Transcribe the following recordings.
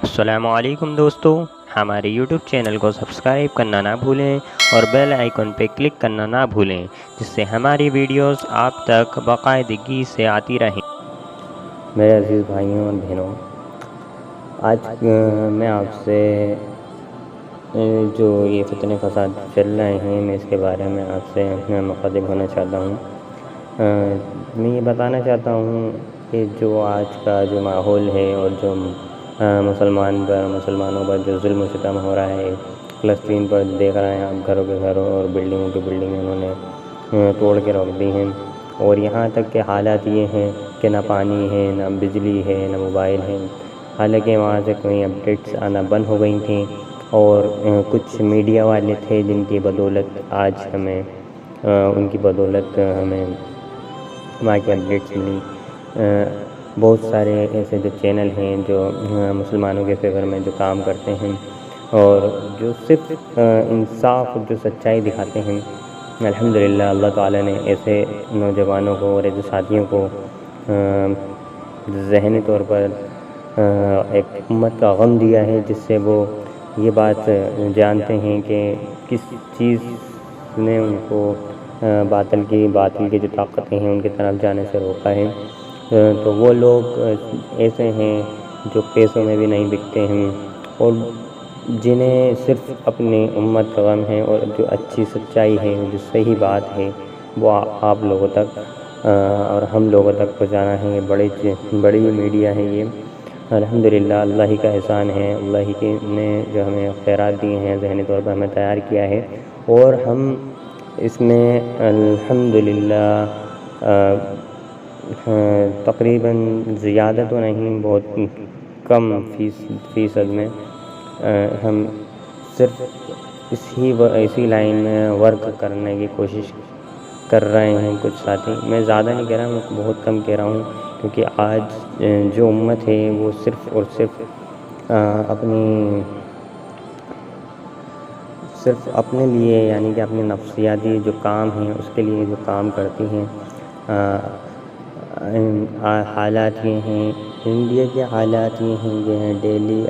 السلام علیکم دوستو، ہمارے یوٹیوب چینل کو سبسکرائب کرنا نہ بھولیں اور بیل آئیکن پہ کلک کرنا نہ بھولیں، جس سے ہماری ویڈیوز آپ تک باقاعدگی سے آتی رہیں۔ میرے عزیز بھائیوں اور بہنوں، آج میں آپ سے جو یہ فتنہ فساد چل رہے ہیں، میں اس کے بارے میں آپ سے مخاطب ہونا چاہتا ہوں۔ میں یہ بتانا چاہتا ہوں کہ جو آج کا جو ماحول ہے اور جو مسلمانوں پر جو ظلم و ستم ہو رہا ہے، فلسطین پر دیکھ رہے ہیں آپ، گھروں کے گھروں اور بلڈنگوں کے بلڈنگیں انہوں نے توڑ کے رکھ دی ہیں، اور یہاں تک کہ حالات یہ ہیں کہ نہ پانی ہے، نہ بجلی ہے، نہ موبائل ہے، حالانکہ وہاں سے کوئی اپڈیٹس آنا بند ہو گئی تھیں، اور کچھ میڈیا والے تھے جن کی بدولت آج ہمیں ان کی بدولت ہمیں وہاں کی اپڈیٹس ملی۔ بہت سارے ایسے جو چینل ہیں جو مسلمانوں کے فیور میں جو کام کرتے ہیں اور جو صرف انصاف جو سچائی دکھاتے ہیں، الحمدللہ اللہ تعالیٰ نے ایسے نوجوانوں کو اور ایسے ساتھیوں کو ذہنی طور پر ایک امت کا غم دیا ہے، جس سے وہ یہ بات جانتے ہیں کہ کس چیز نے ان کو باطل کی جو طاقتیں ہیں ان کی طرف جانے سے روکا ہے۔ تو وہ لوگ ایسے ہیں جو پیسوں میں بھی نہیں بکتے ہیں، اور جنہیں صرف اپنی امت کا غم ہے، اور جو اچھی سچائی ہے، جو صحیح بات ہے، وہ آپ لوگوں تک اور ہم لوگوں تک پہنچانا ہے۔ بڑی میڈیا ہے یہ، الحمدللہ اللہ ہی کا احسان ہے، اللہ ہی نے جو ہمیں خیرات دیے ہیں، ذہنی طور پر ہمیں تیار کیا ہے، اور ہم اس میں الحمدللہ تقریباً زیادہ تو نہیں، بہت کم فیصد میں ہم صرف اسی لائن میں ورک کرنے کی کوشش کر رہے ہیں کچھ ساتھی۔ میں زیادہ نہیں کہہ رہا، میں بہت کم کہہ رہا ہوں، کیونکہ آج جو امت ہے وہ صرف اور صرف اپنے لیے، یعنی کہ اپنے نفسیاتی جو کام ہیں اس کے لیے جو کام کرتی ہیں۔ حالات یہ ہیں، انڈیا کے حالات یہ ہیں کہ ڈیلی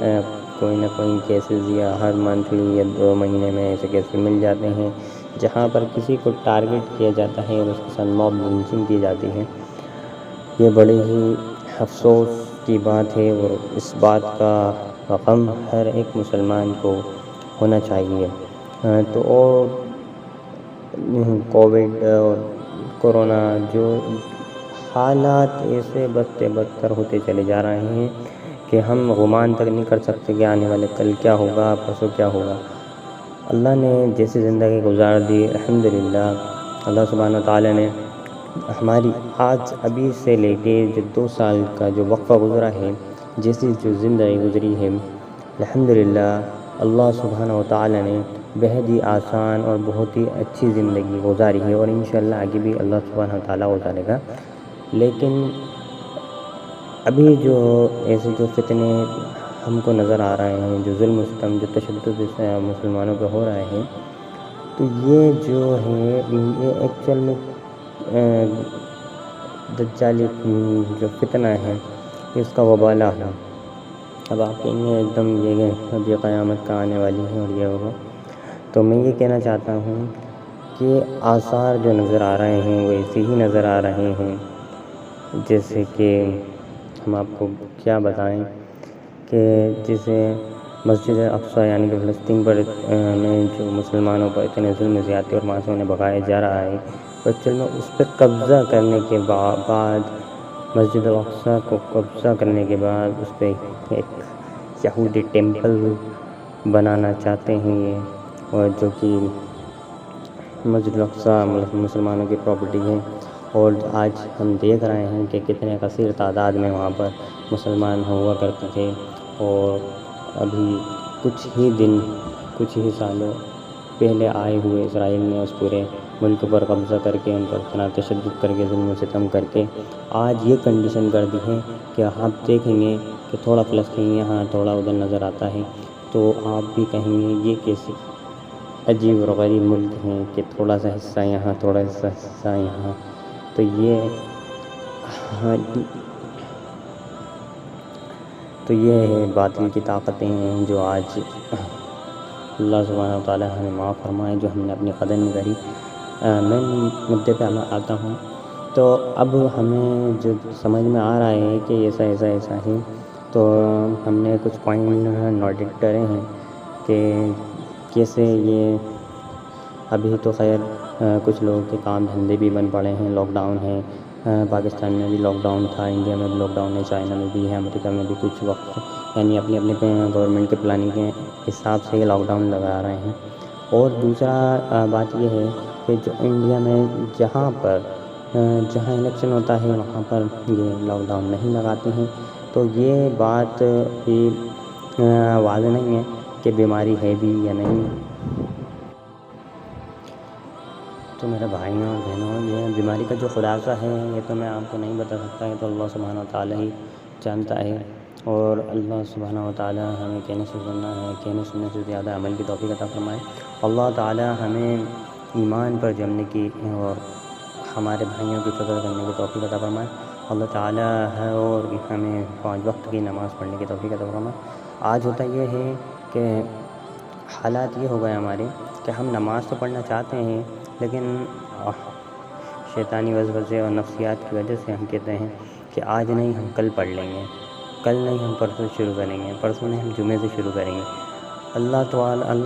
کوئی نہ کوئی کیسز یا ہر منتھلی یا 2 مہینے میں ایسے کیسز مل جاتے ہیں جہاں پر کسی کو ٹارگٹ کیا جاتا ہے اور اس کے ساتھ موب لنچنگ کی جاتی ہے۔ یہ بڑی ہی افسوس کی بات ہے، اور اس بات کا غم ہر ایک مسلمان کو ہونا چاہیے۔ تو اور کووڈ اور کورونا، جو حالات ایسے بدتر ہوتے چلے جا رہے ہیں کہ ہم گمان تک نہیں کر سکتے کہ آنے والے کل کیا ہوگا، پرسوں کیا ہوگا۔ اللہ نے جیسی زندگی گزار دی، الحمدللہ اللہ سبحانہ تعالیٰ نے ہماری آج ابھی سے لے کے جو 2 سال کا جو وقفہ گزرا ہے، جیسی جو زندگی گزری ہے، الحمدللہ اللہ سبحانہ تعالیٰ نے بہت ہی آسان اور بہت ہی اچھی زندگی گزاری ہے، اور انشاءاللہ آگے بھی اللہ سبحانہ تعالیٰ گزارے گا۔ لیکن ابھی جو ایسے جو فتنے ہم کو نظر آ رہے ہیں، جو ظلم و ستم، جو تشدد مسلمانوں پہ ہو رہے ہیں، تو یہ جو ہے یہ ایکچوئل میں دجالی جو فتنہ ہے، اس کا وبالہ ہے۔ اب آپ کہیں گے ایک دم اب یہ قیامت کا آنے والی ہے اور یہ ہوگا، تو میں یہ کہنا چاہتا ہوں کہ آثار جو نظر آ رہے ہیں وہ ایسے ہی نظر آ رہے ہیں، جیسے کہ ہم آپ کو کیا بتائیں کہ جیسے مسجد اقصیٰ یعنی کہ فلسطین پر میں جو مسلمانوں پر اتنے ظلم زیادتی اور معصوم نے بغایا جا رہا ہے، ایکچوئل میں اس پہ قبضہ کرنے کے بعد، مسجد اقصیٰ کو قبضہ کرنے کے بعد اس پہ ایک یہودی ٹیمپل بنانا چاہتے ہیں یہ، اور جو کہ مسجد اقصیٰ مسلمانوں کی پراپرٹی ہے، اور آج ہم دیکھ رہے ہیں کہ کتنے کثیر تعداد میں وہاں پر مسلمان ہوا کرتے تھے، اور ابھی کچھ ہی سالوں پہلے آئے ہوئے اسرائیل نے اس پورے ملک پر قبضہ کر کے، ان پر اتنا تشدد کر کے، ظلم و ستم کر کے آج یہ کنڈیشن کر دی ہے کہ آپ دیکھیں گے کہ تھوڑا فلسطین یہاں تھوڑا ادھر نظر آتا ہے، تو آپ بھی کہیں گے یہ کیسے عجیب اور غریب ملک ہیں کہ تھوڑا سا حصہ یہاں، تھوڑا سا حصہ یہاں۔ تو تو یہ ہے باطل کی طاقتیں ہیں جو آج اللہ سبحانہ وتعالیٰ ہمیں معاف فرمائے جو ہم نے اپنی قدر میں کری۔ میں مدعے پہ آتا ہوں، تو اب ہمیں جو سمجھ میں آ رہا ہے کہ ایسا ایسا ایسا ہے، تو ہم نے کچھ پوائنٹ نوٹ کرے ہیں کہ کیسے یہ ابھی تو خیر کچھ لوگوں کے کام دھندے بھی بند پڑے ہیں، لاک ڈاؤن ہے، پاکستان میں بھی لاک ڈاؤن تھا، انڈیا میں بھی لاک ڈاؤن ہے، چائنا میں بھی ہے، امریکہ میں بھی کچھ وقت، یعنی اپنی اپنی گورنمنٹ کے پلاننگ کے حساب سے یہ لاک ڈاؤن لگا رہے ہیں۔ اور دوسرا بات یہ ہے کہ جو انڈیا میں جہاں الیکشن ہوتا ہے وہاں پر یہ لاک ڈاؤن نہیں لگاتے ہیں، تو یہ بات بھی واضح نہیں ہے کہ بیماری ہے بھی یا نہیں۔ تو میرے بھائیوں اور بہنوں، یہ بیماری کا جو خلاصہ ہے یہ تو میں آپ کو نہیں بتا سکتا، یہ تو اللہ سبحانہ وتعالیٰ ہی جانتا ہے، اور اللہ سبحانہ وتعالیٰ ہمیں کہنے سے سننا ہے، کہنے سننے سے زیادہ عمل کی توفیق عطا فرمائے۔ اللہ تعالیٰ ہمیں ایمان پر جمنے کی اور ہمارے بھائیوں کی فکر کرنے کی توفیق عطا فرمائے۔ اللہ تعالیٰ ہے اور ہمیں 5 وقت کی نماز پڑھنے کی توفیق عطا فرمائے۔ آج ہوتا یہ ہے کہ حالات یہ ہو گئے ہمارے کہ ہم نماز تو پڑھنا چاہتے ہیں، لیکن شیطانی وسوسے اور نفسیات کی وجہ سے ہم کہتے ہیں کہ آج نہیں ہم کل پڑھ لیں گے، کل نہیں ہم پرسوں شروع کریں گے، پرسوں نہیں ہم جمعے سے شروع کریں گے۔ اللہ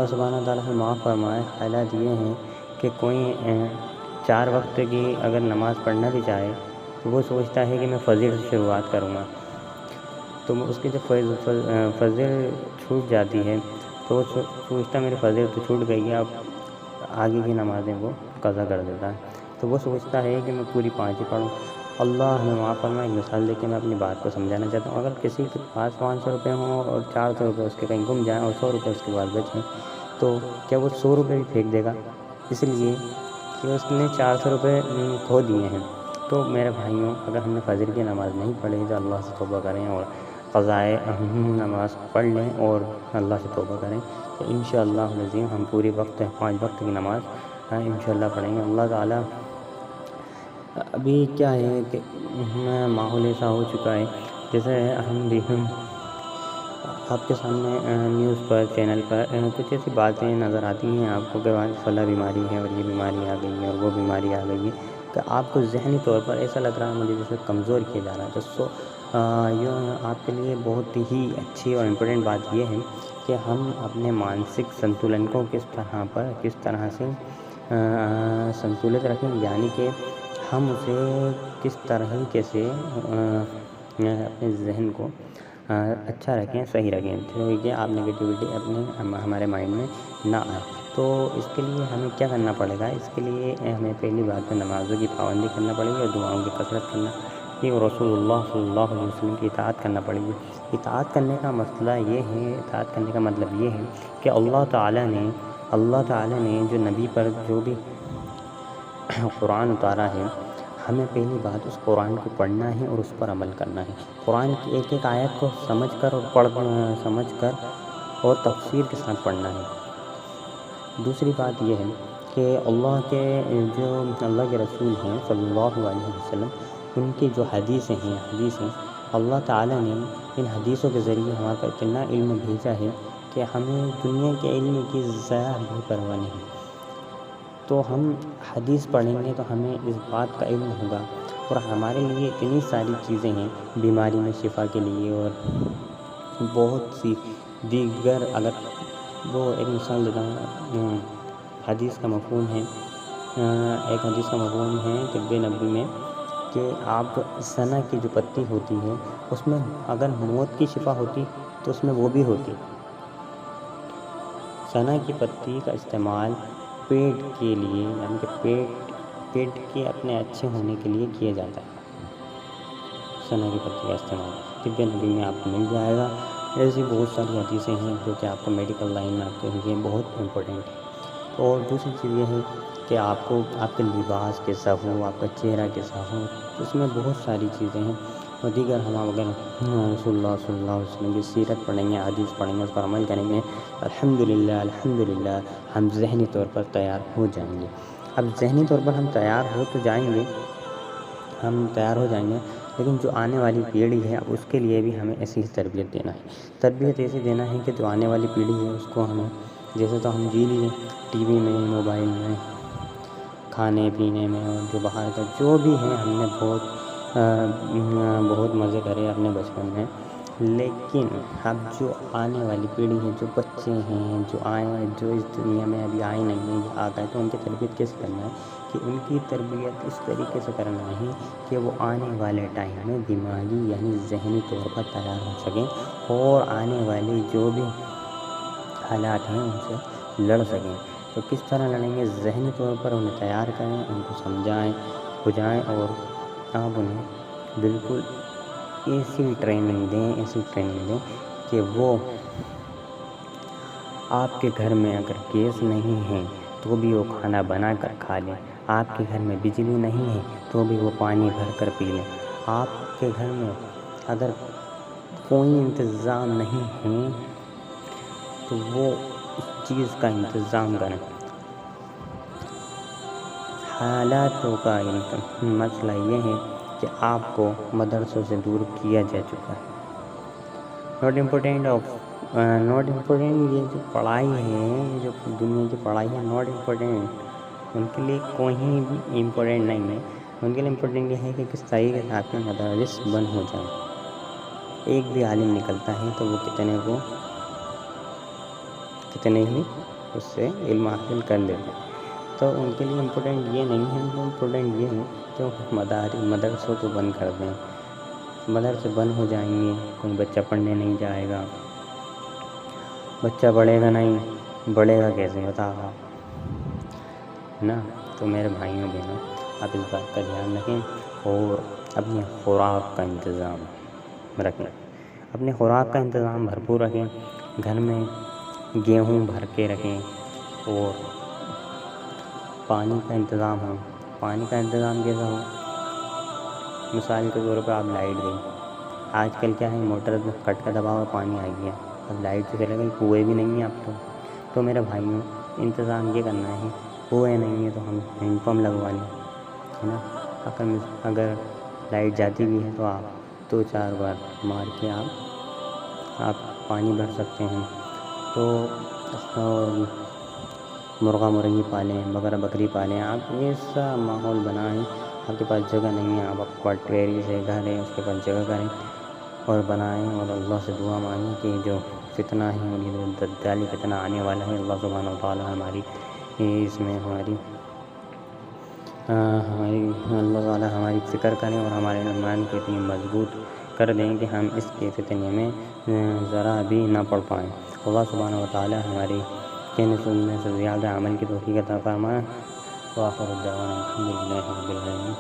سبحانہ تعالیٰ ہمیں معاف فرمائے۔ حالات یہ ہیں کہ کوئی 4 وقت کی اگر نماز پڑھنا بھی چاہے تو وہ سوچتا ہے کہ میں فجر سے شروعات کروں گا، تو اس کی جب فجر چھوٹ جاتی ہے تو وہ سوچتا میری فجر تو چھوٹ گئی ہے، اب آگے کی نمازیں وہ قضا کر دیتا ہے، تو وہ سوچتا ہے کہ میں پوری 5 ہی پڑھوں۔ اللہ ہمیں معاف فرمائے۔ ایک مثال دے کے میں اپنی بات کو سمجھانا چاہتا ہوں۔ اگر کسی کے پاس 500 روپے ہوں اور 400 روپے اس کے کہیں گم جائیں اور 100 روپے اس کے پاس بچیں، تو کیا وہ 100 روپے بھی پھینک دے گا؟ اس لیے کہ اس نے 400 روپے کھو دیے ہیں۔ تو میرے بھائیوں، اگر ہم نے فجر کی نماز نہیں پڑھی تو اللہ سے توبہ کریں اور قضائے نماز پڑھ لیں اور اللہ سے توبہ کریں، تو انشاءاللہ العظیم ہم پوری 5 وقت کی نماز انشاءاللہ پڑھیں گے۔ اللہ تعالیٰ ابھی کیا ہے کہ ماحول ایسا ہو چکا ہے، جیسے ہم آپ کے سامنے نیوز پر، چینل پر کچھ ایسی باتیں نظر آتی ہیں آپ کو کہ فلاں بیماری ہے اور یہ بیماری آ گئی ہے اور وہ بیماری آ گئی ہے، کہ آپ کو ذہنی طور پر ایسا لگ رہا ہے مجھے جیسے کمزور کیا جا رہا ہے۔ تو یہ آپ کے لیے بہت ہی اچھی اور امپورٹنٹ بات یہ ہے کہ ہم اپنے مانسک سنتولن کو کس طرح سے سنتولت رکھیں، یعنی کہ ہم اسے کس طریقے سے اپنے ذہن کو اچھا رکھیں، صحیح رکھیں، تو کہ آپ نگیٹیوٹی ہمارے مائنڈ میں نہ آئے۔ تو اس کے لیے ہمیں کیا کرنا پڑے گا؟ اس کے لیے ہمیں پہلی بات تو نمازوں کی پابندی کرنا پڑے گی اور دعاؤں کی کثرت کرنا پڑے گی اور رسول اللہ صلی اللہ علیہ وسلم کی اطاعت کرنا پڑے گی۔ اطاعت کرنے کا مسئلہ یہ ہے، اطاعت کرنے کا مطلب یہ ہے کہ اللہ تعالیٰ نے جو نبی پر جو بھی قرآن اتارا ہے، ہمیں پہلی بات اس قرآن کو پڑھنا ہے اور اس پر عمل کرنا ہے۔ قرآن کی ایک ایک آیت کو سمجھ کر اور تفسیر کے ساتھ پڑھنا ہے۔ دوسری بات یہ ہے کہ اللہ کے رسول ہیں صلی اللہ علیہ وسلم، ان کی جو حدیثیں اللہ تعالیٰ نے ان حدیثوں کے ذریعے ہمارے پر اتنا علم بھیجا ہے کہ ہمیں دنیا کے علم کی ذرا بھی پرواہ نہیں۔ تو ہم حدیث پڑھیں گے تو ہمیں اس بات کا علم ہوگا، اور ہمارے لیے اتنی ساری چیزیں ہیں بیماری میں شفا کے لیے اور بہت سی دیگر، اگر وہ ایک مثال دیتا ہوں، حدیث کا مفہوم ہے طب نبوی میں کہ آپ سنا کی جو پتی ہوتی ہے اس میں اگر موت کی شفا ہوتی تو اس میں وہ بھی ہوتی۔ سنا کی پتی کا استعمال پیٹ کے لیے، یعنی کہ پیٹ کے اپنے اچھے ہونے کے لیے کیا جاتا ہے۔ سنا کی پتی کا استعمال طب نبوی میں آپ کو مل جائے گا۔ ایسی بہت ساری حدیثیں ہیں جو کہ آپ کو میڈیکل لائن میں آپ کے لیے بہت امپورٹنٹ ہے۔ اور دوسری چیز یہ ہے کہ آپ کے لباس کیسا ہو، آپ کا چہرہ کیسا ہو، اس میں بہت ساری چیزیں ہیں، اور دیگر ہم اگر رسول اللہ صلی اللہ علیہ وسلم کی سیرت پڑھیں گے، حدیث پڑھیں گے، اس پر عمل کریں گے، الحمدللہ ہم ذہنی طور پر تیار ہو جائیں گے۔ اب ذہنی طور پر ہم تیار ہو جائیں گے، لیکن جو آنے والی پیڑھی ہے اب اس کے لیے بھی ہمیں ایسی تربیت دینا ہے، تربیت ایسی دینا ہے کہ جو آنے والی پیڑھی ہے اس کو ہمیں، جیسے تو ہم جی لیے ٹی وی میں، موبائل میں، کھانے پینے میں، اور جو باہر کا جو بھی ہے ہم نے بہت مزے کرے اپنے بچپن میں، لیکن اب جو آنے والی پیڑھی ہے، جو بچے ہیں، جو آئے، جو اس دنیا میں ابھی آئے نہیں ہیں یا آ گئے، تو ان کی تربیت کیسے کرنا ہے کہ ان کی تربیت اس طریقے سے کرنا ہے کہ وہ آنے والے ٹائم میں دماغی یعنی ذہنی طور پر تیار ہو سکیں اور آنے والی جو بھی حالات ہیں ان سے لڑ سکیں۔ تو کس طرح لڑیں گے؟ ذہنی طور پر انہیں تیار کریں، ان کو سمجھائیں بجھائیں، اور آپ انہیں بالکل ایسی ٹریننگ دیں کہ وہ آپ کے گھر میں اگر گیس نہیں ہے تو بھی وہ کھانا بنا کر کھا لیں، آپ کے گھر میں بجلی نہیں ہے تو بھی وہ پانی بھر کر پی لیں، آپ کے گھر میں اگر کوئی انتظام نہیں ہے تو وہ اس چیز کا انتظام کریں۔ حالاتوں کا مسئلہ یہ ہے کہ آپ کو مدرسوں سے دور کیا جا چکا ہے۔ ناٹ امپورٹینٹ یہ جو پڑھائی ہے، جو دنیا کی پڑھائی ہے، ناٹ امپورٹینٹ، ان کے لیے کوئی بھی امپورٹینٹ نہیں ہے۔ ان کے لیے امپورٹینٹ یہ ہے کہ کس طریقے سے آپ کے مدارس بند ہو جائیں۔ ایک بھی عالم نکلتا ہے تو وہ کتنے ہی اس سے علم حاصل کر لیتے ہیں۔ تو ان کے لیے امپورٹینٹ یہ نہیں ہے، امپورٹینٹ یہ ہے کہ وہ مدرسوں کو بند کر دیں۔ مدرسے بند ہو جائیں گے، کوئی بچہ پڑھنے نہیں جائے گا، بچہ پڑھے گا نہیں، بڑھے گا کیسے بتاؤ آپ نا؟ تو میرے بھائیوں بہنوں، آپ اس بات کا دھیان رکھیں اور اپنی خوراک کا انتظام رکھیں، اپنے خوراک کا انتظام بھرپور رکھیں، گھر میں گیہوں بھر کے رکھیں، اور پانی کا انتظام ہو۔ پانی کا انتظام کیسا ہو؟ مثال کے طور پہ آپ لائٹ گئی، آج کل کیا ہے، موٹر کٹ کا دباؤ پانی آ گیا، اب لائٹ سے چلے گئی، کنویں بھی نہیں ہیں اب تو میرے بھائیوں انتظام یہ کرنا ہے، کنویں نہیں ہے تو ہم ہینڈ پمپ لگوا لیں، ہے نا؟ اگر لائٹ جاتی بھی ہے تو آپ 2-4 بار مار کے آپ پانی بھر سکتے ہیں۔ تو مرغا مرغی پالیں، بکرا بکری پالیں، آپ ایسا ماحول بنائیں، آپ کے پاس جگہ نہیں ہے، آپ ٹیریس ہے، گھر ہے، اس کے پاس جگہ کریں اور بنائیں، اور اللہ سے دعا مانگیں کہ جو فتنہ ہے اور یہ جو دجالی فتنہ آنے والا ہے، اللہ سبحانہ وتعالیٰ اللہ تعالیٰ ہماری فکر کریں اور ہمارے ایمان کو اتنی مضبوط کر دیں کہ ہم اس کے فتنے میں ذرا بھی نہ پڑ پائیں۔ اللہ سبحانہ وتعالیٰ ہماری کہنے سننے سے زیادہ عمل کی توفیق عطا فرمائے۔ وآخر دعوانا الحمد للہ رب العالمین۔